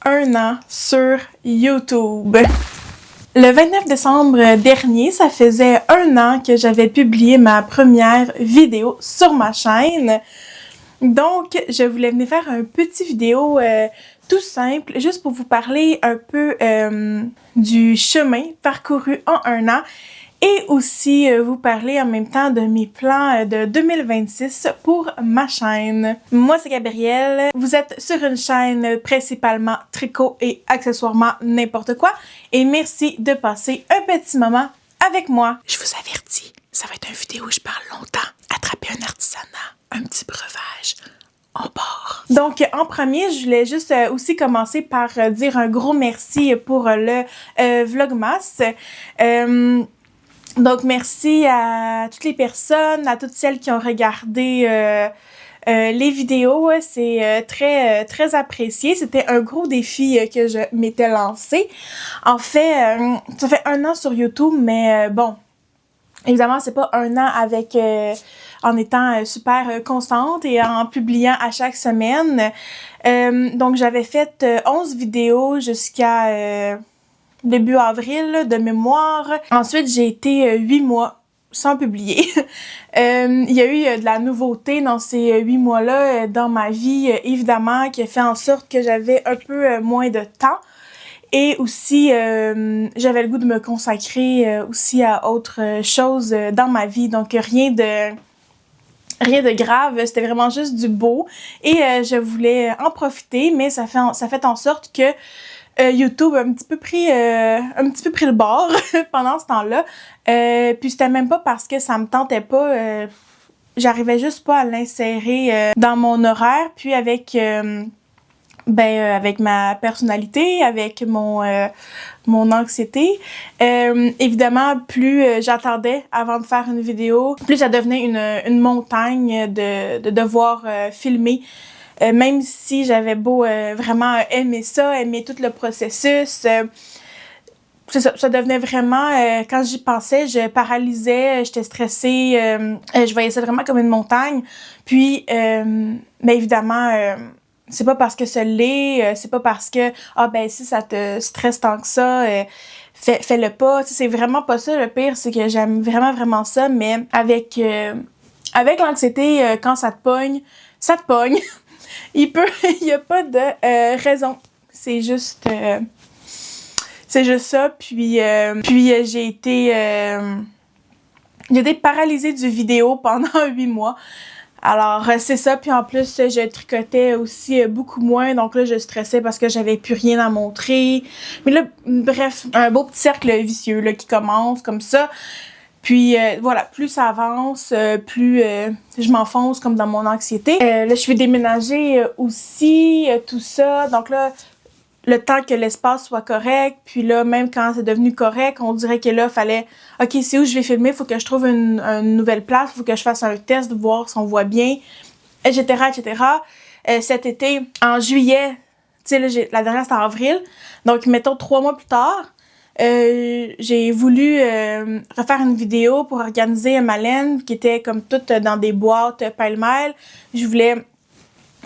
1 an sur YouTube. Le 29 décembre dernier, ça faisait 1 an que j'avais publié ma première vidéo sur ma chaîne. Donc, je voulais venir faire un petit vidéo tout simple, juste pour vous parler un peu du chemin parcouru en 1 an et aussi vous parler en même temps de mes plans de 2026 pour ma chaîne. Moi, c'est Gabrielle. Vous êtes sur une chaîne principalement tricot et accessoirement n'importe quoi. Et merci de passer un petit moment avec moi. Je vous avertis, ça va être une vidéo où je parle longtemps. Attraper un artisanat, un petit breuvage. On part. Donc, en premier, je voulais juste aussi commencer par dire un gros merci pour le Vlogmas. Donc, merci à toutes les personnes, à toutes celles qui ont regardé les vidéos. C'est très apprécié. C'était un gros défi que je m'étais lancé. En fait, ça fait 1 an sur YouTube, mais bon, évidemment, c'est pas 1 an avec en étant super constante et en publiant à chaque semaine. Donc, j'avais fait 11 vidéos jusqu'à début avril de mémoire. Ensuite, j'ai été 8 mois sans publier. Il y a eu de la nouveauté dans ces 8 mois-là dans ma vie, évidemment, qui a fait en sorte que j'avais un peu moins de temps. Et aussi, j'avais le goût de me consacrer aussi à autre chose dans ma vie. Donc, rien de grave, c'était vraiment juste du beau. Et je voulais en profiter, mais ça fait en sorte que YouTube a un petit peu pris le bord pendant ce temps-là. Puis c'était même pas parce que ça me tentait pas. J'arrivais juste pas à l'insérer dans mon horaire. Puis avec ma personnalité, avec mon anxiété. Évidemment, plus j'attendais avant de faire une vidéo, plus ça devenait une montagne de devoir filmer. Même si j'avais beau vraiment aimer ça, aimer tout le processus, ça devenait vraiment, quand j'y pensais, je paralysais, j'étais stressée, je voyais ça vraiment comme une montagne. Puis, mais évidemment, c'est pas parce que ça l'est, c'est pas parce que, si ça te stresse tant que ça, fais-le pas. Tu sais, c'est vraiment pas ça. Le pire, c'est que j'aime vraiment, vraiment ça, mais avec l'anxiété, quand ça te pogne, ça te pogne. Il y a pas de raison. C'est juste ça. Puis j'ai été paralysée du vidéo pendant 8 mois. Alors, c'est ça. Puis en plus, je tricotais aussi beaucoup moins. Donc là, je stressais parce que j'avais plus rien à montrer. Mais là, bref, un beau petit cercle vicieux là, qui commence comme ça. Puis voilà, plus ça avance, plus je m'enfonce comme dans mon anxiété. Là, je vais déménager aussi, tout ça. Donc là, le temps que l'espace soit correct, puis là, même quand c'est devenu correct, on dirait que là, fallait, OK, c'est où je vais filmer, faut que je trouve une nouvelle place, faut que je fasse un test, voir si on voit bien, etc., etc. Cet été, en juillet, tu sais, là, la dernière, c'était en avril, donc mettons 3 mois plus tard, j'ai voulu refaire une vidéo pour organiser ma laine qui était comme toute dans des boîtes pêle-mêle. Je voulais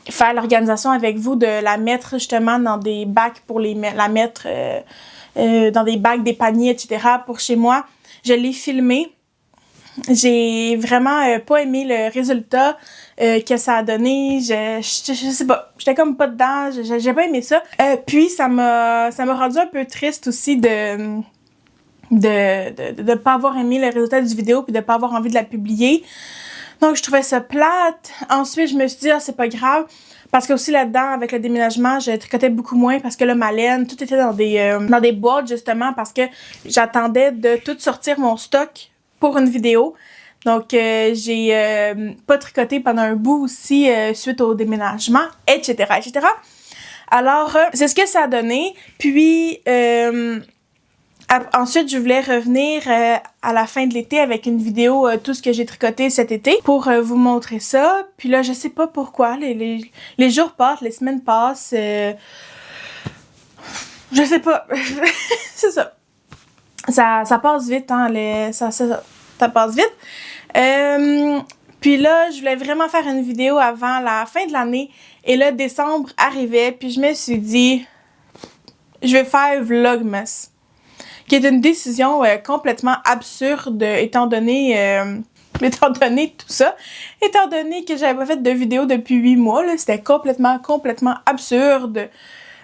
faire l'organisation avec vous, de la mettre justement dans des bacs pour la mettre dans des bacs, des paniers, etc. pour chez moi. Je l'ai filmé. J'ai vraiment pas aimé le résultat que ça a donné. Je sais pas, j'étais comme pas dedans, j'ai pas aimé ça. Puis ça m'a rendu un peu triste aussi de pas avoir aimé le résultat du vidéo puis de pas avoir envie de la publier. Donc, je trouvais ça plate. Ensuite, je me suis dit, c'est pas grave. Parce que aussi là-dedans, avec le déménagement, je tricotais beaucoup moins parce que là, ma laine, tout était dans des boîtes, justement, parce que j'attendais de tout sortir mon stock pour une vidéo. Donc, j'ai pas tricoté pendant un bout aussi suite au déménagement, etc., etc. Alors, c'est ce que ça a donné. Puis, ensuite, je voulais revenir à la fin de l'été avec une vidéo, tout ce que j'ai tricoté cet été, pour vous montrer ça. Puis là, je sais pas pourquoi, les jours passent, les semaines passent, je sais pas, c'est ça. Ça passe vite, hein, ça passe vite. Puis là, je voulais vraiment faire une vidéo avant la fin de l'année, et là, décembre arrivait, puis je me suis dit, je vais faire Vlogmas, qui est une décision complètement absurde étant donné tout ça, étant donné que j'avais pas fait de vidéo depuis 8 mois, là, c'était complètement absurde.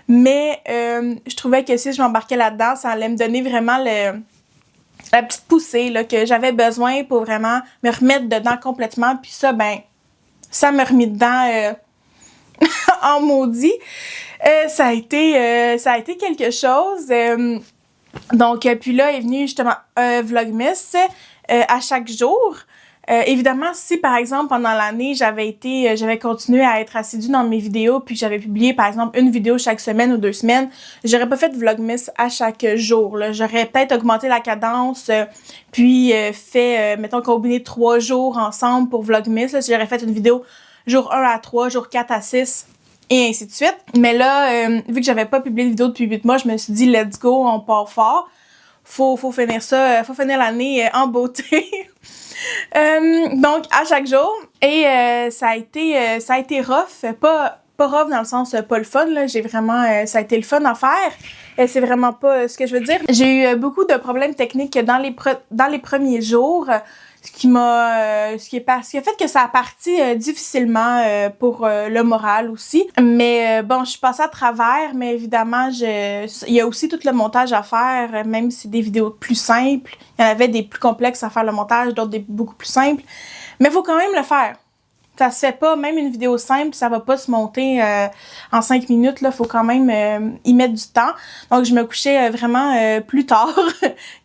Mais je trouvais que si je m'embarquais là-dedans, ça allait me donner vraiment la petite poussée là, que j'avais besoin pour vraiment me remettre dedans complètement. Puis ça, ça m'a remis dedans en maudit. Ça a été quelque chose. Donc, puis là est venu justement Vlogmas à chaque jour. Évidemment, si par exemple pendant l'année j'avais continué à être assidue dans mes vidéos puis que j'avais publié par exemple une vidéo chaque semaine ou 2 semaines, j'aurais pas fait de Vlogmas à chaque jour, là. J'aurais peut-être augmenté la cadence puis mettons combiné 3 jours ensemble pour Vlogmas, là. J'aurais fait une vidéo jour 1 à 3, jour 4 à 6 et ainsi de suite. Mais là, vu que j'avais pas publié de vidéo depuis 8 mois, je me suis dit let's go, on part fort. Faut finir ça, faut finir l'année en beauté. Donc à chaque jour et ça a été rough, pas rough dans le sens pas le fun là, j'ai vraiment ça a été le fun à faire. C'est vraiment pas ce que je veux dire. J'ai eu beaucoup de problèmes techniques dans les premiers jours, ce qui a fait que ça a parti difficilement pour le moral aussi. Mais bon, je suis passée à travers, mais évidemment, il y a aussi tout le montage à faire, même si c'est des vidéos plus simples. Il y en avait des plus complexes à faire le montage, d'autres des beaucoup plus simples. Mais il faut quand même le faire. Ça se fait pas, même une vidéo simple, ça va pas se monter en 5 minutes, là, faut quand même y mettre du temps. Donc, je me couchais vraiment plus tard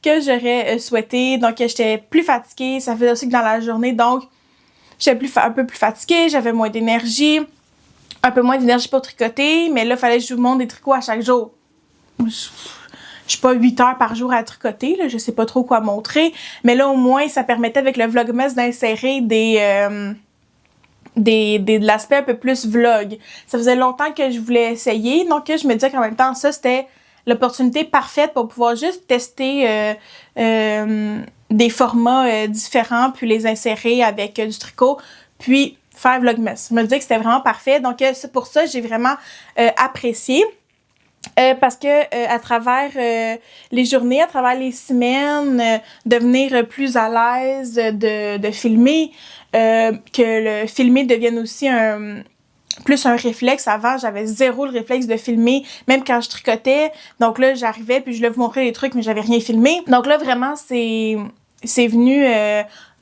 que j'aurais souhaité. Donc, j'étais plus fatiguée, ça faisait aussi que dans la journée, donc, j'étais un peu plus fatiguée, j'avais moins d'énergie, un peu moins d'énergie pour tricoter, mais là, il fallait que je vous montre des tricots à chaque jour. Je suis pas 8 heures par jour à tricoter, là, je sais pas trop quoi montrer, mais là, au moins, ça permettait avec le Vlogmas d'insérer de l'aspect un peu plus vlog. Ça faisait longtemps que je voulais essayer, donc je me disais qu'en même temps, ça, c'était l'opportunité parfaite pour pouvoir juste tester des formats différents, puis les insérer avec du tricot, puis faire Vlogmas. Je me disais que c'était vraiment parfait, donc c'est pour ça que j'ai vraiment apprécié. Parce que à travers les journées, à travers les semaines, devenir plus à l'aise de filmer, que le filmer devienne aussi plus un réflexe. Avant, j'avais zéro le réflexe de filmer, même quand je tricotais. Donc là, j'arrivais puis je voulais vous montrer les trucs, mais j'avais rien filmé. Donc là, vraiment, c'est venu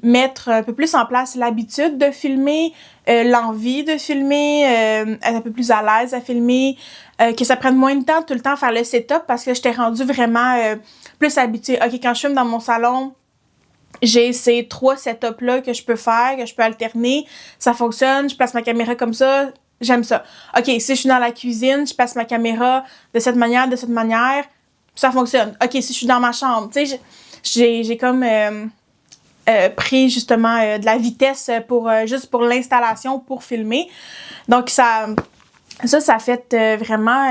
mettre un peu plus en place l'habitude de filmer, l'envie de filmer, être un peu plus à l'aise à filmer, que ça prenne moins de temps tout le temps à faire le setup parce que j'étais rendue vraiment plus habituée. OK, quand je filme dans mon salon, j'ai ces 3 setups-là que je peux faire, que je peux alterner. Ça fonctionne, je place ma caméra comme ça, j'aime ça. OK, si je suis dans la cuisine, je place ma caméra de cette manière, ça fonctionne. OK, si je suis dans ma chambre, tu sais, j'ai comme pris justement de la vitesse juste pour l'installation, pour filmer. Donc ça fait vraiment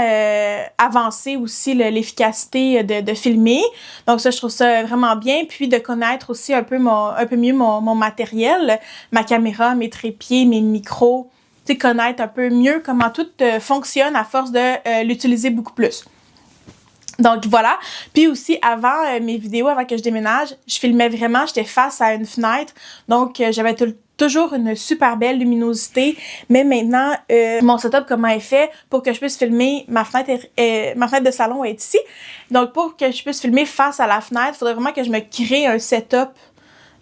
avancer aussi l'efficacité de filmer. Donc ça, je trouve ça vraiment bien. Puis de connaître aussi un peu mieux mon matériel, ma caméra, mes trépieds, mes micros. Tu sais, connaître un peu mieux comment tout fonctionne à force de l'utiliser beaucoup plus. Donc voilà. Puis aussi, avant mes vidéos, avant que je déménage, je filmais vraiment, j'étais face à une fenêtre. Donc j'avais toujours une super belle luminosité. Mais maintenant, mon setup, comment est fait pour que je puisse filmer, ma fenêtre de salon est ici. Donc pour que je puisse filmer face à la fenêtre, il faudrait vraiment que je me crée un setup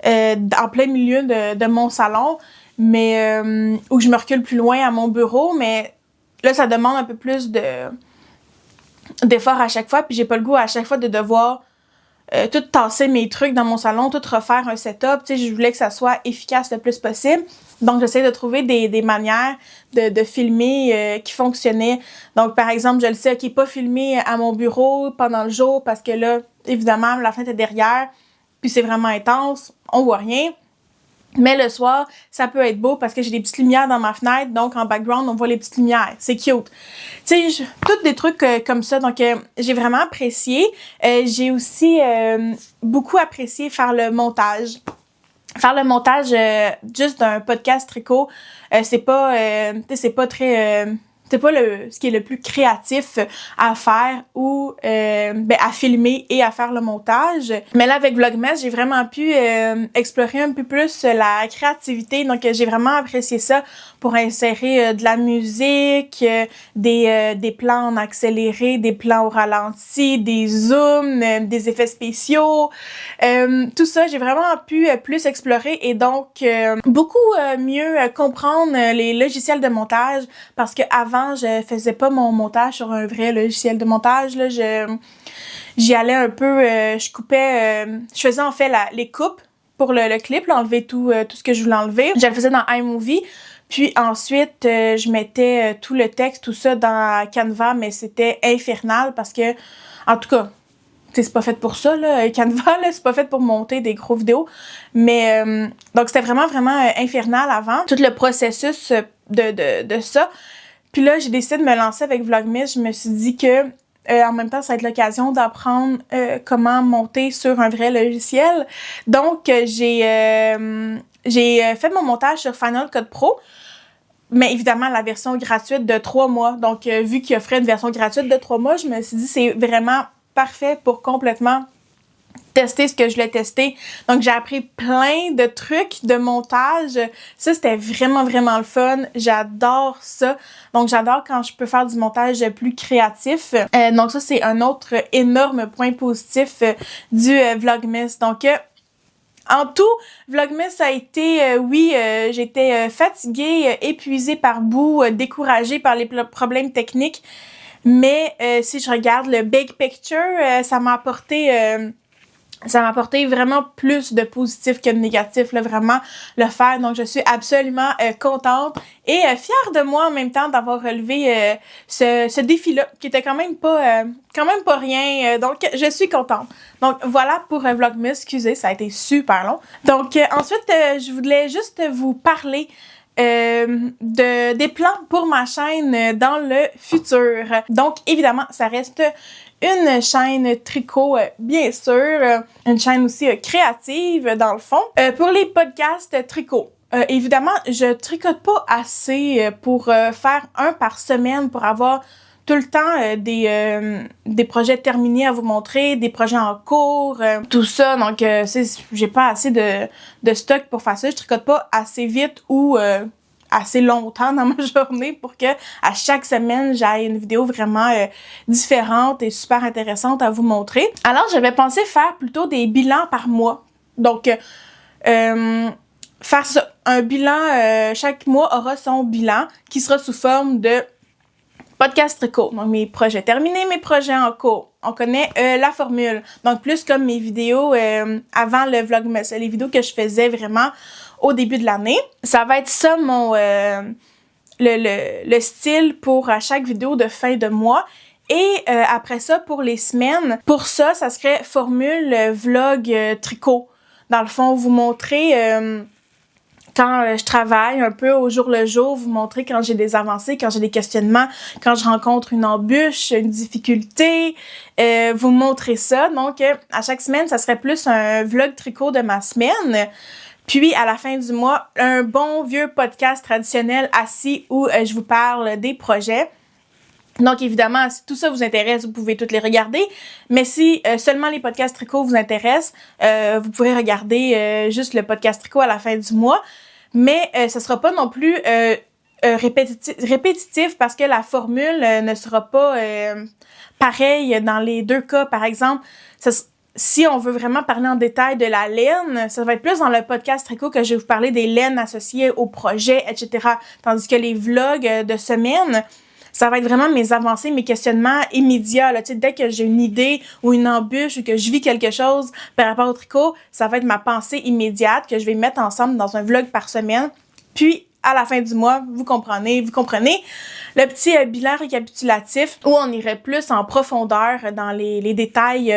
en plein milieu de mon salon, mais où je me recule plus loin à mon bureau. Mais là, ça demande un peu plus d'efforts à chaque fois, puis j'ai pas le goût à chaque fois de devoir tout tasser mes trucs dans mon salon, tout refaire un setup. Tu sais, je voulais que ça soit efficace le plus possible. Donc, j'essaie de trouver des manières de filmer qui fonctionnaient. Donc, par exemple, je le sais, OK, pas filmer à mon bureau pendant le jour parce que là, évidemment, la fenêtre est derrière, puis c'est vraiment intense, on voit rien. Mais le soir, ça peut être beau parce que j'ai des petites lumières dans ma fenêtre, donc en background, on voit les petites lumières. C'est cute. Tu sais, tous des trucs comme ça. Donc, j'ai vraiment apprécié. J'ai aussi beaucoup apprécié faire le montage. Faire le montage juste d'un podcast tricot, c'est pas très c'est pas ce qui est le plus créatif à faire ou à filmer et à faire le montage. Mais là, avec Vlogmas, j'ai vraiment pu explorer un peu plus la créativité. Donc, j'ai vraiment apprécié ça pour insérer de la musique, des plans en accéléré, des plans au ralenti, des zooms, des effets spéciaux. Tout ça, j'ai vraiment pu plus explorer et donc beaucoup mieux comprendre les logiciels de montage parce que avant je faisais pas mon montage sur un vrai logiciel de montage là, j'y allais un peu je coupais je faisais en fait les coupes pour le clip, là, enlever tout ce que je voulais enlever. Je le faisais dans iMovie. Puis ensuite, je mettais tout le texte, tout ça dans Canva, mais c'était infernal parce que, en tout cas, c'est pas fait pour ça, là. Canva, là, c'est pas fait pour monter des gros vidéos. Mais, donc c'était vraiment infernal avant. Tout le processus de ça. Puis là, j'ai décidé de me lancer avec Vlogmas. Je me suis dit que, en même temps, ça va être l'occasion d'apprendre comment monter sur un vrai logiciel. Donc, j'ai fait mon montage sur Final Cut Pro. Mais évidemment, la version gratuite de 3 mois. Donc, vu qu'il offrait une version gratuite de 3 mois, je me suis dit c'est vraiment parfait pour complètement tester ce que je voulais tester. Donc, j'ai appris plein de trucs de montage. Ça, c'était vraiment le fun. J'adore ça. Donc, j'adore quand je peux faire du montage plus créatif. Donc, ça, c'est un autre énorme point positif du Vlogmas. Donc, en tout, Vlogmas a été, j'étais fatiguée, épuisée par bout, découragée par les problèmes techniques. Mais si je regarde le big picture, ça m'a apporté vraiment plus de positif que de négatif, là, vraiment le faire. Donc, je suis absolument contente et fière de moi en même temps d'avoir relevé ce défi-là, qui était quand même pas rien. Donc, je suis contente. Donc, voilà pour Vlogmas. Excusez, ça a été super long. Donc, ensuite, je voulais juste vous parler des plans pour ma chaîne dans le futur. Donc, évidemment, ça reste une chaîne tricot, bien sûr, une chaîne aussi créative, dans le fond. Pour les podcasts tricot, évidemment, je tricote pas assez pour faire un par semaine pour avoir tout le temps des projets terminés à vous montrer, des projets en cours, tout ça. Donc, j'ai pas assez de stock pour faire ça. Je tricote pas assez vite ou assez longtemps dans ma journée pour que à chaque semaine, j'aille une vidéo vraiment différente et super intéressante à vous montrer. Alors, j'avais pensé faire plutôt des bilans par mois. Donc, faire ça, un bilan, chaque mois aura son bilan qui sera sous forme de podcast tricot. Donc, mes projets terminés, mes projets en cours. On connaît la formule. Donc, plus comme mes vidéos avant le Vlogmas, les vidéos que je faisais vraiment au début de l'année. Ça va être ça mon le style pour chaque vidéo de fin de mois. Et après ça, pour les semaines, pour ça serait formule vlog tricot. Dans le fond, vous montrer quand je travaille un peu au jour le jour, vous montrer quand j'ai des avancées, quand j'ai des questionnements, quand je rencontre une embûche, une difficulté, vous montrer ça. Donc, à chaque semaine, ça serait plus un vlog tricot de ma semaine. Puis, à la fin du mois, un bon vieux podcast traditionnel assis où je vous parle des projets. Donc, évidemment, si tout ça vous intéresse, vous pouvez toutes les regarder. Mais si seulement les podcasts tricot vous intéressent, vous pourrez regarder juste le podcast tricot à la fin du mois. Mais ce sera pas non plus répétitif parce que la formule ne sera pas pareille dans les deux cas. Par exemple, si on veut vraiment parler en détail de la laine, ça va être plus dans le podcast tricot que je vais vous parler des laines associées au projet, etc. Tandis que les vlogs de semaine, ça va être vraiment mes avancées, mes questionnements immédiats. Là. Dès que j'ai une idée ou une embûche ou que je vis quelque chose par rapport au tricot, ça va être ma pensée immédiate que je vais mettre ensemble dans un vlog par semaine. Puis, à la fin du mois, vous comprenez, le petit bilan récapitulatif où on irait plus en profondeur dans les détails,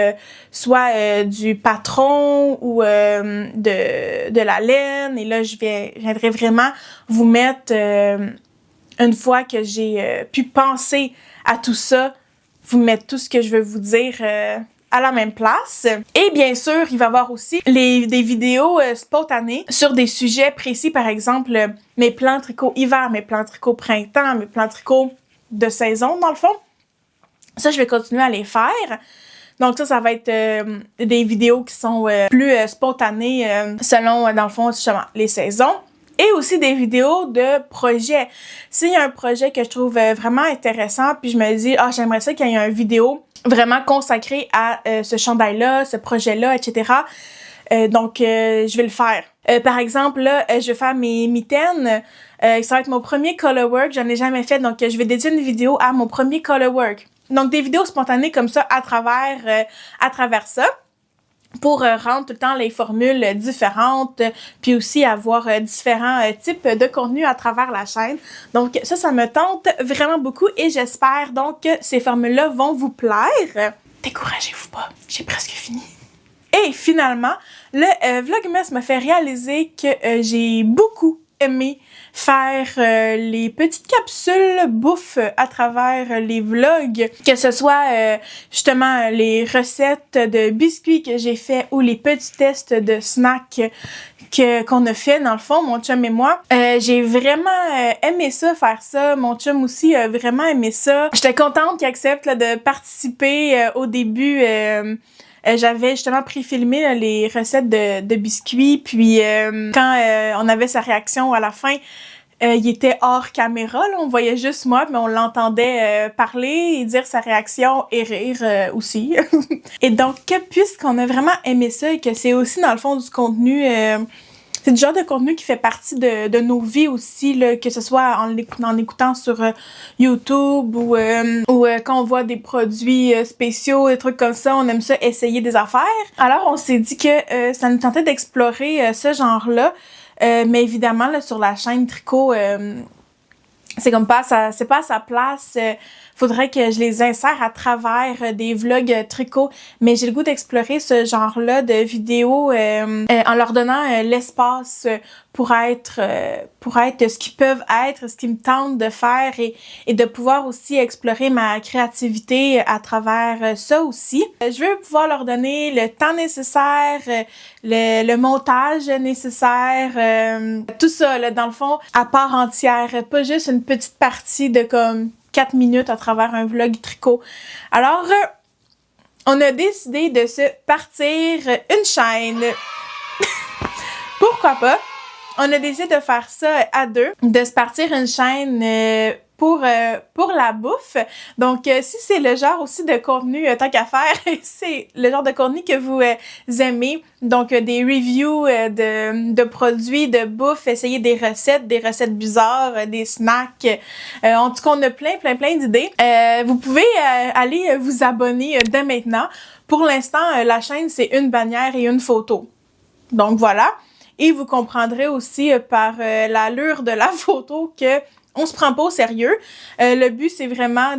soit du patron ou de la laine. Et là, je viendrai vraiment vous mettre, une fois que j'ai pu penser à tout ça, vous mettre tout ce que je veux vous dire à la même place. Et bien sûr, il va y avoir aussi des vidéos spontanées sur des sujets précis, par exemple mes plans tricot hiver, mes plans tricot printemps, mes plans tricot de saison, dans le fond. Ça, je vais continuer à les faire. Donc ça va être des vidéos qui sont plus spontanées selon, dans le fond, justement, les saisons. Et aussi des vidéos de projets. S'il y a un projet que je trouve vraiment intéressant, puis je me dis, j'aimerais ça qu'il y ait une vidéo vraiment consacrée à ce chandail-là, ce projet-là, etc. Donc, je vais le faire. Par exemple, là, je vais faire mes mitaines. Ça va être mon premier colorwork. J'en ai jamais fait, donc je vais dédier une vidéo à mon premier colorwork. Donc, des vidéos spontanées comme ça à travers ça. Pour rendre tout le temps les formules différentes, puis aussi avoir différents types de contenus à travers la chaîne. Donc ça me tente vraiment beaucoup et j'espère donc que ces formules-là vont vous plaire. Découragez-vous pas, j'ai presque fini. Et finalement, le Vlogmas m'a fait réaliser que j'ai beaucoup aimé faire les petites capsules bouffe à travers les vlogs, que ce soit justement les recettes de biscuits que j'ai fait ou les petits tests de snacks qu'on a fait dans le fond, mon chum et moi. J'ai vraiment aimé ça, faire ça. Mon chum aussi a vraiment aimé ça. J'étais contente qu'il accepte là, de participer au début. J'avais justement préfilmé là, les recettes de biscuits, puis quand on avait sa réaction à la fin, il était hors caméra, là, on voyait juste moi, mais on l'entendait parler et dire sa réaction et rire aussi. Et donc, puisqu'on a vraiment aimé ça et que c'est aussi dans le fond du contenu... c'est du genre de contenu qui fait partie de nos vies aussi, là, que ce soit en écoutant sur YouTube ou quand on voit des produits spéciaux, des trucs comme ça, on aime ça essayer des affaires. Alors, on s'est dit que ça nous tentait d'explorer ce genre-là, mais évidemment, là, sur la chaîne Tricot, c'est comme pas c'est pas à sa place. Faudrait que je les insère à travers des vlogs tricot, mais j'ai le goût d'explorer ce genre-là de vidéos en leur donnant l'espace pour être ce qu'ils peuvent être, ce qu'ils me tentent de faire et de pouvoir aussi explorer ma créativité à travers ça aussi. Je veux pouvoir leur donner le temps nécessaire, le montage nécessaire, tout ça là, dans le fond, à part entière, pas juste une petite partie de comme 4 minutes à travers un vlog tricot. Alors, on a décidé de se partir une chaîne. Pourquoi pas? On a décidé de faire ça à deux, de se partir une chaîne pour la bouffe. Donc, si c'est le genre aussi de contenu, tant qu'à faire, c'est le genre de contenu que vous aimez, donc des reviews de produits, de bouffe, essayer des recettes bizarres, des snacks. En tout cas, on a plein d'idées. Vous pouvez aller vous abonner dès maintenant. Pour l'instant, la chaîne, c'est une bannière et une photo. Donc, voilà. Et vous comprendrez aussi par l'allure de la photo que on se prend pas au sérieux. Le but, c'est vraiment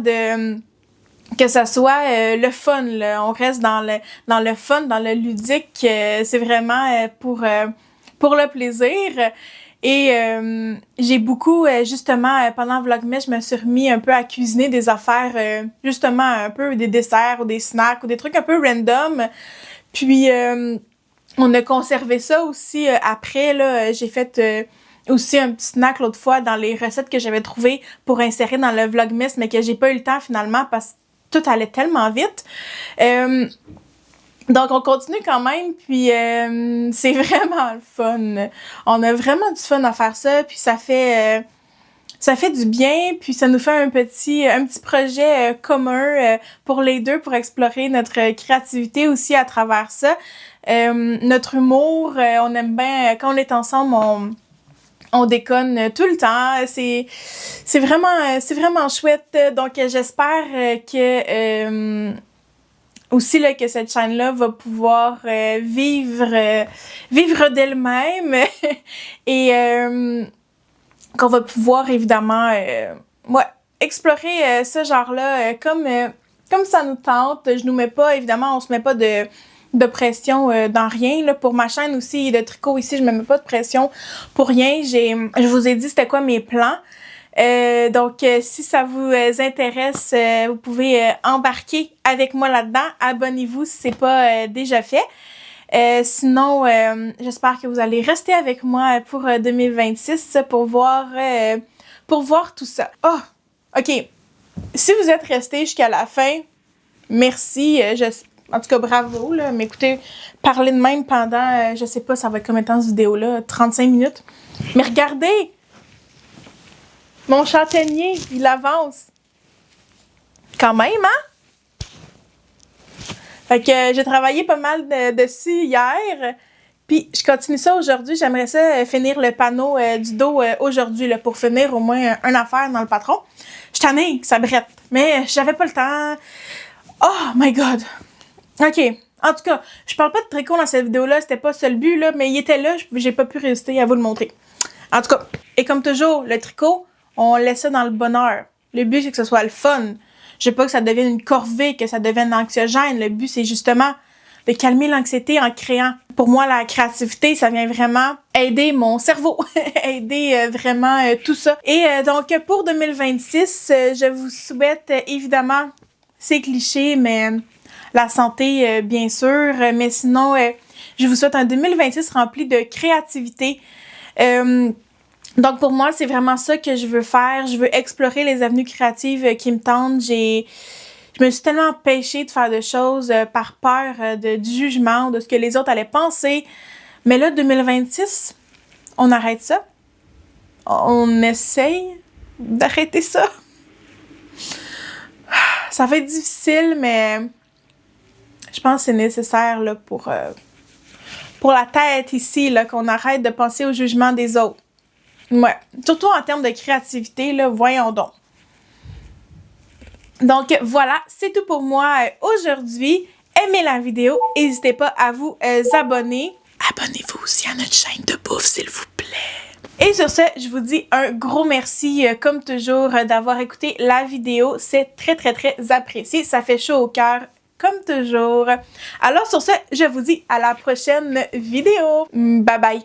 que ça soit le fun, là. On reste dans le fun, dans le ludique. C'est vraiment pour le plaisir. Et j'ai beaucoup, justement, pendant Vlogmas, je me suis remis un peu à cuisiner des affaires, justement, un peu des desserts ou des snacks ou des trucs un peu random. Puis... on a conservé ça aussi après, là. J'ai fait aussi un petit snack l'autre fois dans les recettes que j'avais trouvées pour insérer dans le Vlogmas, mais que j'ai pas eu le temps finalement parce que tout allait tellement vite. Donc, on continue quand même, puis c'est vraiment le fun. On a vraiment du fun à faire ça, puis ça fait du bien, puis ça nous fait un petit projet commun pour les deux, pour explorer notre créativité aussi à travers ça. Notre humour, on aime bien, quand on est ensemble, on déconne tout le temps. C'est vraiment chouette. Donc, j'espère que aussi là, que cette chaîne-là va pouvoir vivre d'elle-même et qu'on va pouvoir évidemment explorer ce genre-là comme ça nous tente. Je nous mets pas, évidemment, on se met pas de pression dans rien. Là. Pour ma chaîne aussi de tricot ici, je me mets pas de pression pour rien. Je vous ai dit c'était quoi mes plans. Donc, si ça vous intéresse, vous pouvez embarquer avec moi là-dedans. Abonnez-vous si c'est pas déjà fait. Sinon, j'espère que vous allez rester avec moi pour 2026 pour voir tout ça. Oh, OK. si vous êtes resté jusqu'à la fin, merci. En tout cas, bravo, là. Mais écoutez, parler de même pendant, je sais pas, ça va être combien de temps cette vidéo-là? 35 minutes. Mais regardez! Mon châtaignier, il avance. Quand même, hein? Fait que j'ai travaillé pas mal dessus hier. Puis je continue ça aujourd'hui. J'aimerais ça finir le panneau du dos aujourd'hui là, pour finir au moins une affaire dans le patron. Je t'en ai, ça brette. Mais j'avais pas le temps. Oh my God! OK. En tout cas, je parle pas de tricot dans cette vidéo-là. C'était pas ça le but, là. Mais il était là. J'ai pas pu résister à vous le montrer. En tout cas, et comme toujours, le tricot, on laisse ça dans le bonheur. Le but, c'est que ce soit le fun. Je veux pas que ça devienne une corvée, que ça devienne anxiogène. Le but, c'est justement de calmer l'anxiété en créant. Pour moi, la créativité, ça vient vraiment aider mon cerveau, aider vraiment tout ça. Et donc, pour 2026, je vous souhaite évidemment, c'est cliché, mais la santé, bien sûr. Mais sinon, je vous souhaite un 2026 rempli de créativité. Donc, pour moi, c'est vraiment ça que je veux faire. Je veux explorer les avenues créatives qui me tentent. Je me suis tellement empêchée de faire des choses par peur du jugement, de ce que les autres allaient penser. Mais là, 2026, on arrête ça. On essaye d'arrêter ça. Ça va être difficile, mais je pense que c'est nécessaire là, pour la tête ici, là, qu'on arrête de penser au jugement des autres. Ouais. Surtout en termes de créativité, là, voyons donc. Donc voilà, c'est tout pour moi aujourd'hui. Aimez la vidéo, n'hésitez pas à vous abonner. Abonnez-vous aussi à notre chaîne de bouffe, s'il vous plaît. Et sur ce, je vous dis un gros merci, comme toujours, d'avoir écouté la vidéo. C'est très, très, très apprécié. Ça fait chaud au cœur, comme toujours. Alors sur ce, je vous dis à la prochaine vidéo. Bye bye.